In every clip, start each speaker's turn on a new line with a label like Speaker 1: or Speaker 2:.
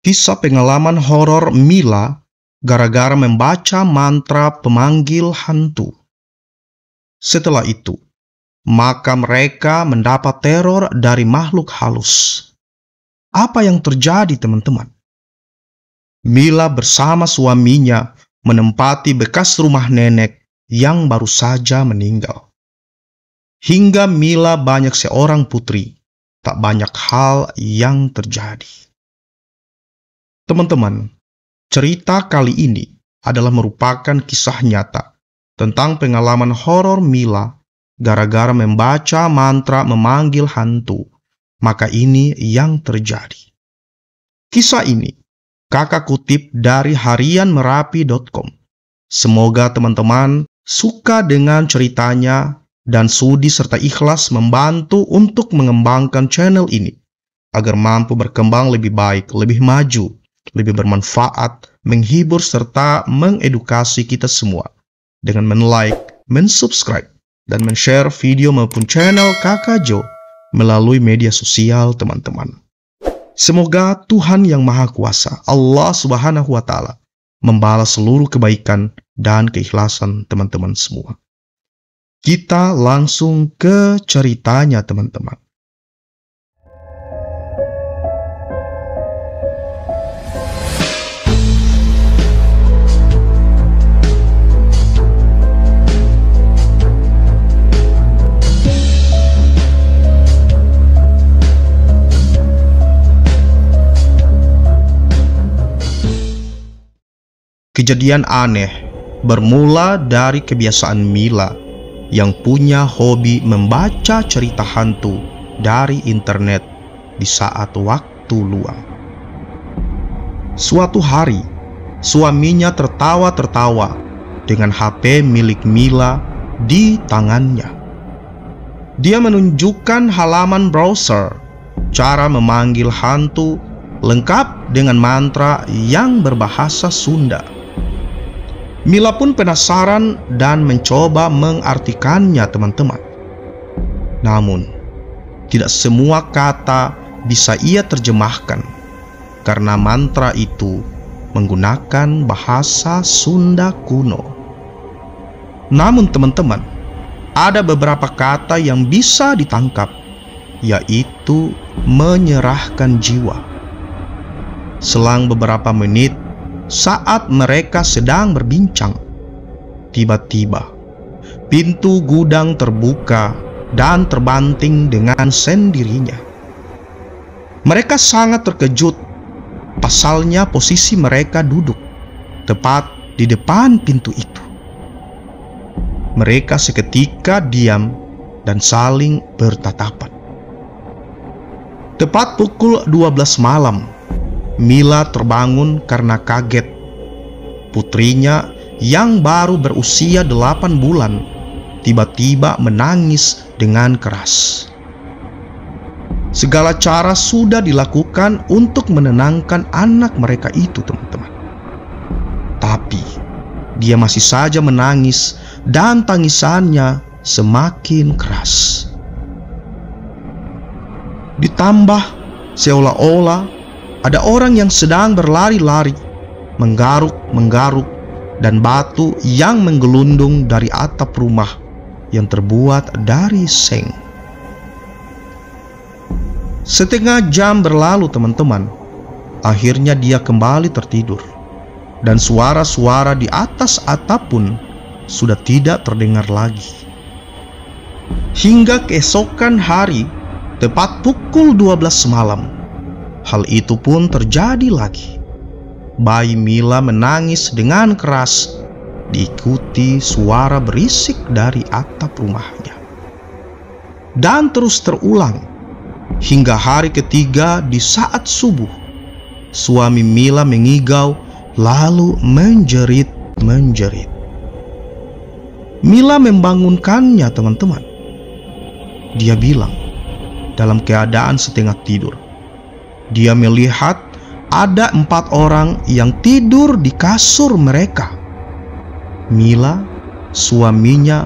Speaker 1: Kisah pengalaman horor Mila gara-gara membaca mantra pemanggil hantu. Setelah itu, maka mereka mendapat teror dari makhluk halus. Apa yang terjadi, teman-teman? Mila bersama suaminya menempati bekas rumah nenek yang baru saja meninggal. Hingga Mila banyak seorang putri, tak banyak hal yang terjadi. Teman-teman, cerita kali ini adalah merupakan kisah nyata tentang pengalaman horor Mila gara-gara membaca mantra memanggil hantu. Maka ini yang terjadi. Kisah ini kakak kutip dari harianmerapi.com. Semoga teman-teman suka dengan ceritanya dan sudi serta ikhlas membantu untuk mengembangkan channel ini agar mampu berkembang lebih baik, lebih maju, lebih bermanfaat, menghibur serta mengedukasi kita semua dengan men-like, men-subscribe, dan men-share video maupun channel Kakak Jo melalui media sosial teman-teman. Semoga Tuhan Yang Maha Kuasa, Allah Subhanahu wa Ta'ala, membalas seluruh kebaikan dan keikhlasan teman-teman semua. Kita langsung ke ceritanya, teman-teman. Kejadian aneh bermula dari kebiasaan Mila yang punya hobi membaca cerita hantu dari internet di saat waktu luang. Suatu hari, suaminya tertawa-tertawa dengan HP milik Mila di tangannya. Dia menunjukkan halaman browser, cara memanggil hantu lengkap dengan mantra yang berbahasa Sunda. Mila pun penasaran dan mencoba mengartikannya, teman-teman. Namun, tidak semua kata bisa ia terjemahkan karena mantra itu menggunakan bahasa Sunda kuno. Namun, teman-teman, ada beberapa kata yang bisa ditangkap, yaitu menyerahkan jiwa. Selang beberapa menit, saat mereka sedang berbincang, tiba-tiba pintu gudang terbuka dan terbanting dengan sendirinya. Mereka sangat terkejut, pasalnya posisi mereka duduk tepat di depan pintu itu. Mereka seketika diam dan saling bertatapan. Tepat pukul 12 malam, Mila terbangun karena kaget. Putrinya yang baru berusia 8 bulan tiba-tiba menangis dengan keras. Segala cara sudah dilakukan untuk menenangkan anak mereka itu, teman-teman. Tapi dia masih saja menangis dan tangisannya semakin keras. Ditambah seolah-olah ada orang yang sedang berlari-lari, menggaruk-menggaruk, dan batu yang menggelundung dari atap rumah yang terbuat dari seng. Setengah jam berlalu, teman-teman. Akhirnya dia kembali tertidur, dan suara-suara di atas atap pun sudah tidak terdengar lagi. Hingga keesokan hari, tepat pukul 12 malam, hal itu pun terjadi lagi. Bayi Mila menangis dengan keras, diikuti suara berisik dari atap rumahnya. Dan terus terulang, hingga hari ketiga di saat subuh, suami Mila mengigau lalu menjerit-menjerit. Mila membangunkannya, teman-teman. Dia bilang, dalam keadaan setengah tidur, dia melihat ada 4 orang yang tidur di kasur mereka. Mila, suaminya,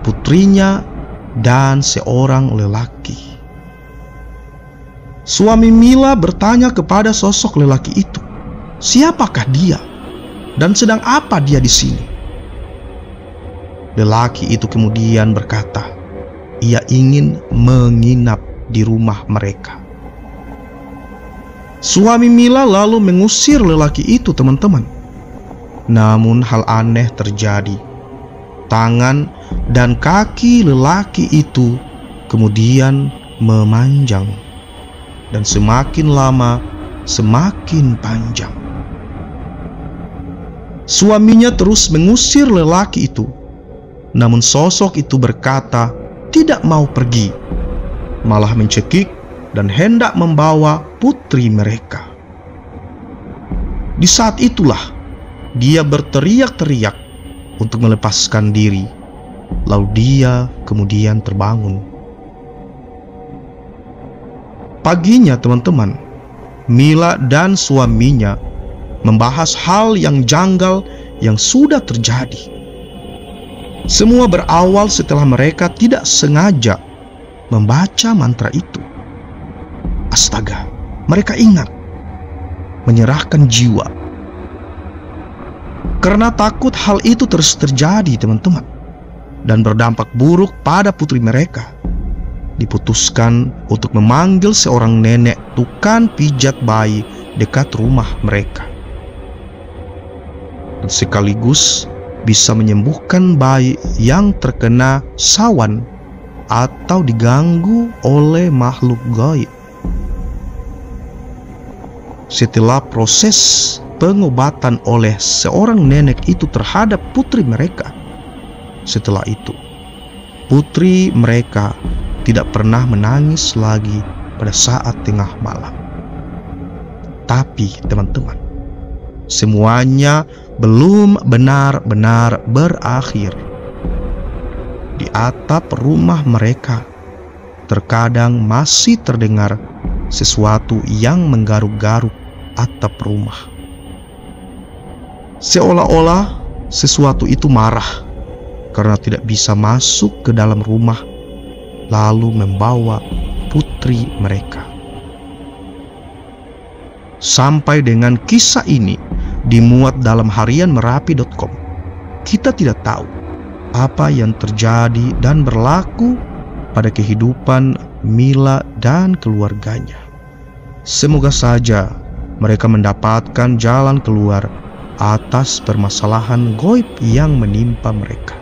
Speaker 1: putrinya, dan seorang lelaki. Suami Mila bertanya kepada sosok lelaki itu, siapakah dia dan sedang apa dia di sini? Lelaki itu kemudian berkata, ia ingin menginap di rumah mereka. Suami Mila lalu mengusir lelaki itu, teman-teman. Namun hal aneh terjadi. Tangan dan kaki lelaki itu kemudian memanjang, dan semakin lama semakin panjang. Suaminya terus mengusir lelaki itu, namun sosok itu berkata tidak mau pergi, malah mencekik dan hendak membawa putri mereka. Di saat itulah dia berteriak-teriak untuk melepaskan diri, lalu dia kemudian terbangun. Paginya, teman-teman, Mila dan suaminya membahas hal yang janggal yang sudah terjadi. Semua berawal setelah mereka tidak sengaja membaca mantra itu. Astaga, mereka ingat menyerahkan jiwa. Karena takut hal itu terus terjadi, teman-teman, dan berdampak buruk pada putri mereka, diputuskan untuk memanggil seorang nenek tukang pijat bayi dekat rumah mereka, dan sekaligus bisa menyembuhkan bayi yang terkena sawan atau diganggu oleh makhluk gaib. Setelah proses pengobatan oleh seorang nenek itu terhadap putri mereka, setelah itu putri mereka tidak pernah menangis lagi pada saat tengah malam. Tapi teman-teman, semuanya belum benar-benar berakhir. Di atap rumah mereka terkadang masih terdengar sesuatu yang menggaruk-garuk atap rumah. Seolah-olah sesuatu itu marah karena tidak bisa masuk ke dalam rumah, lalu membawa putri mereka. Sampai dengan kisah ini dimuat dalam harian Merapi.com, kita tidak tahu apa yang terjadi dan berlaku pada kehidupan Mila dan keluarganya. Semoga saja mereka mendapatkan jalan keluar atas permasalahan gaib yang menimpa mereka.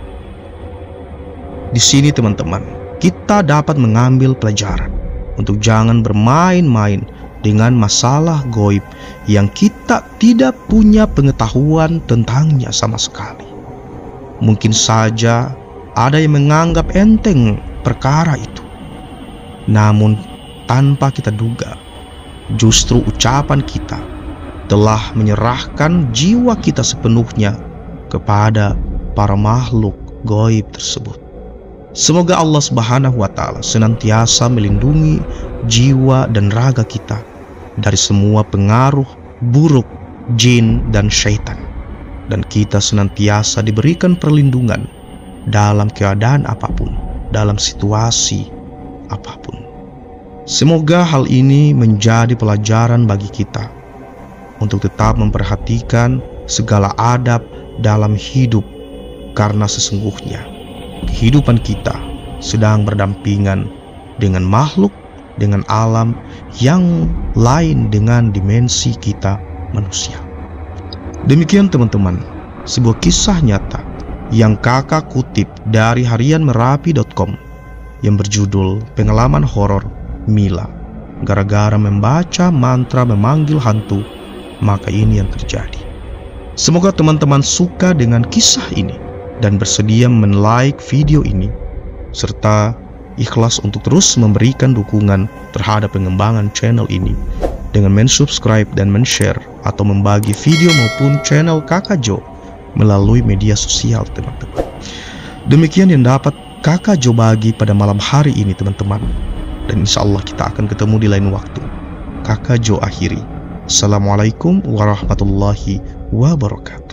Speaker 1: Di sini, teman-teman, kita dapat mengambil pelajaran untuk jangan bermain-main dengan masalah gaib yang kita tidak punya pengetahuan tentangnya sama sekali. Mungkin saja ada yang menganggap enteng perkara itu, namun tanpa kita duga, justru ucapan kita telah menyerahkan jiwa kita sepenuhnya kepada para makhluk gaib tersebut. Semoga Allah Subhanahu wa Ta'ala senantiasa melindungi jiwa dan raga kita dari semua pengaruh buruk jin dan syaitan, dan kita senantiasa diberikan perlindungan dalam keadaan apapun, dalam situasi apapun. Semoga hal ini menjadi pelajaran bagi kita untuk tetap memperhatikan segala adab dalam hidup, karena sesungguhnya kehidupan kita sedang berdampingan dengan makhluk, dengan alam yang lain, dengan dimensi kita manusia. Demikian teman-teman, sebuah kisah nyata yang kakak kutip dari harian Merapi.com yang berjudul Pengalaman Horor Mila. Gara-gara membaca mantra memanggil hantu, maka ini yang terjadi. Semoga teman-teman suka dengan kisah ini dan bersedia men-like video ini, serta ikhlas untuk terus memberikan dukungan terhadap pengembangan channel ini dengan men-subscribe dan men-share atau membagi video maupun channel Kakak Jo melalui media sosial, teman-teman. Demikian yang dapat Kakak Jo bagi pada malam hari ini, teman-teman, dan insya Allah kita akan ketemu di lain waktu. Kakak Jo akhiri. Assalamualaikum warahmatullahi wabarakatuh.